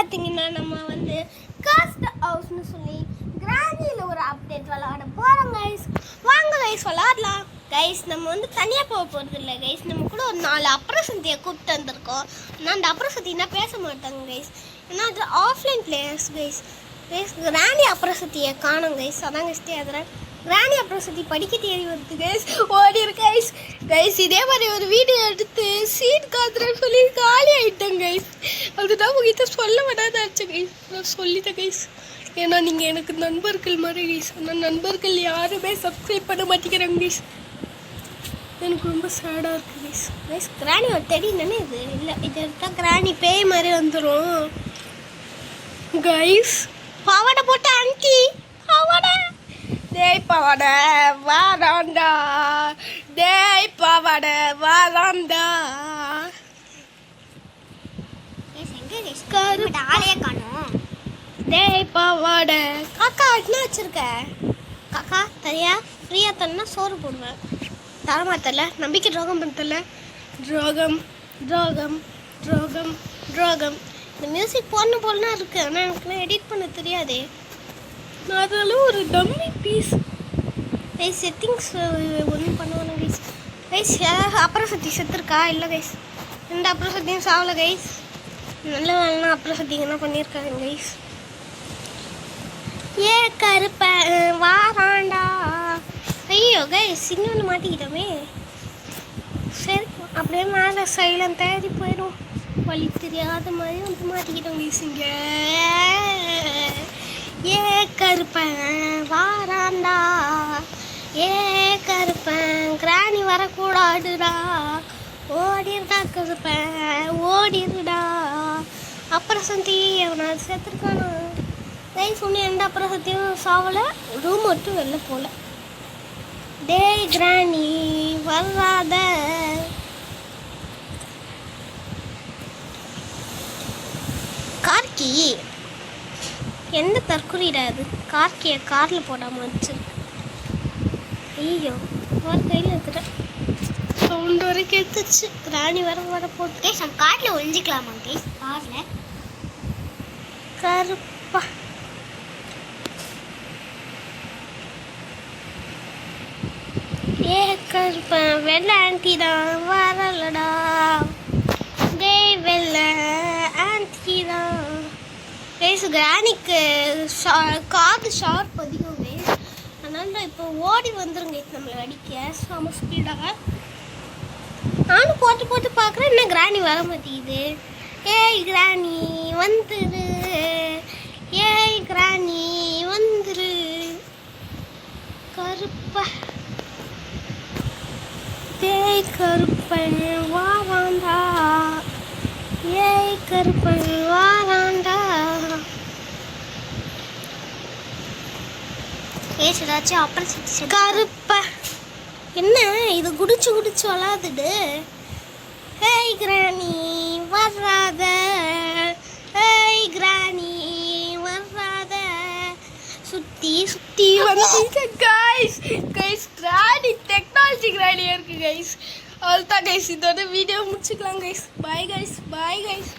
பார்த்தீங்கன்னா நம்ம வந்து காஸ்ட் ஹவுஸ்னு சொல்லி கிராண்டியில் ஒரு அப்டேட் விளாட போகிறோம் கைஸ். வாங்க கைஸ் விளாடலாம். கைஸ் நம்ம வந்து தனியாக போக போகிறது இல்லை கைஸ். நம்ம கூட ஒரு 4 அப்புறசந்தியை கூப்பிட்டு வந்திருக்கோம். ஆனால் அந்த அப்புறசத்தினா பேச மாட்டாங்க கைஸ். ஏன்னா அது offline players guys. Guys Kranti அப்புறசத்தியை காணும் கைஸ். அதான் கைஸ் தேடுறேன். கிராண்டி அப்புறசத்தி படிக்க தேடி வருது கைஸ். ஓடிரு கைஸ். கைஸ் இதே மாதிரி ஒரு வீடியோ எடுத்து சீட் காத்துறேன்னு சொல்லி காலி ஆகிட்டேன் கைஸ். அதுதான் உங்ககிட்ட சொல்ல வேண்டாதாச்சு கைஸ். நான் சொல்லிட்டேன் கைஸ். ஏன்னா நீங்கள் எனக்கு நண்பர்கள் மாதிரி கைஸ். ஆனால் நண்பர்கள் யாருமே சப்ஸ்கிரைப் பண்ண மாட்டேங்கிறாங்க கைஸ். எனக்கு ரொம்ப சேடாக இருக்குது கைஸ். கைஸ் கிராணி ஒரு தெரியுதானே இது இல்லை. இது எடுத்தால் கிராணி பேய் மாதிரி வந்துடும் கைஸ். பாவாடை போட்ட ஆண்டி பாவாடை. டேய் பாவாடை வாராண்டா. டேய் பாவாடை வாராண்டா. ஆளையே காணோம். டேய் பாவாடை. காக்கா என்ன வச்சிருக்க? காக்கா தரியா ஃப்ரீயா தரனா சோறு போடுவேன். தரமாத்தல நம்பிக்கை துரோகம் பண்ணல. துரோகம் துரோகம் துரோகம் துரோகம். இந்த மியூசிக் போடணும் போலனா இருக்கு. ஆனால் எனக்கு எடிட் பண்ண தெரியாதே. நான் அதனால ஒரு டம்மி பீஸ் கைஸ் செட்டிங்ஸ் ஒன்றும் பண்ணுவானு கைஸ். கைஸ் அப்புறம் சத்தி செத்துருக்கா? இல்லை கைஸ். எந்த அப்புறம் சத்தியும் சாவலை கைஸ். நல்ல வேலைனா அப்புறம் சத்திங்க என்ன பண்ணியிருக்காங்க கைஸ். ஏ கருப்ப வாராண்டா. ஐயோ கைஸ் சிக்னல் மாட்டிக்கிட்டோமே. சரி அப்படியே மேலே சைலண்ட் தேடி போயிடும். வழி தெரியாத மாதிரி வந்து மாட்டிக்கிட்டோம் கைஸ். இங்கே ஏ கருப்பன் வாராண்டா. ஏ கருப்பன் கிராணி வரக்கூடாதுடா. ஓடிருடா கருப்பன் ஓடிருடா. அப்புறம் சந்தி அவனை சேர்த்துருக்கானா கைஸ். ஒன்று எந்த அப்புறம் சத்தியும் சாவலை. ரூம் மட்டும் வெளில போகல. டேய் கிராணி வராத. கார்கி எந்த தற்கொலைடாது? கார்கியை காரில் போடாமல் வச்சிருக்கு. ஐயோ ஒரு கையில் எடுத்துட்டேன். சவுண்டு வரைக்கும் எடுத்துச்சு. கிராணி வர போட்டு கைஸ் நம்ம காட்டில் ஒழிஞ்சிக்கலாமா கைஸ்? காரில் கருப்பா. ஏ கருப்பன் வெள்ளை ஆண்டி தான் வரலடா. டே வெள்ளை ஆண்டி தான். கைஸ் கிராணிக்கு காது ஷார்ப் அதிகம் கைஸ். அதனால இப்போ ஓடி வந்துருங்க நம்மளை அடிக்க செம ஸ்பீடாக. நானும் போட்டு போட்டு பார்க்குறேன். என்ன கிராணி வர மாட்டேங்குது. ஏய் கிராணி வந்துரு. ஏய் கிராணி வந்துரு. கருப்பா. ஏய் கருப்பன் வாராண்டா. ஏய் கருப்பன் வாராண்டா. ஏதாச்சும் அப்புறம் கருப்பா. என்ன இது குடிச்சு குடிச்சு வளாதுடு. ஏய் கிராணி வராத. ஏய் கிராணி வராத. சுத்தி சுத்தி வந்து கைஸ். கைஸ் கிராணி டெக்னாலஜி கிராணியாக இருக்குது கைஸ். அவ்வளோதான் கைஸ். இதோட வீடியோ முடிச்சுக்கலாம் guys. Bye guys. Bye guys.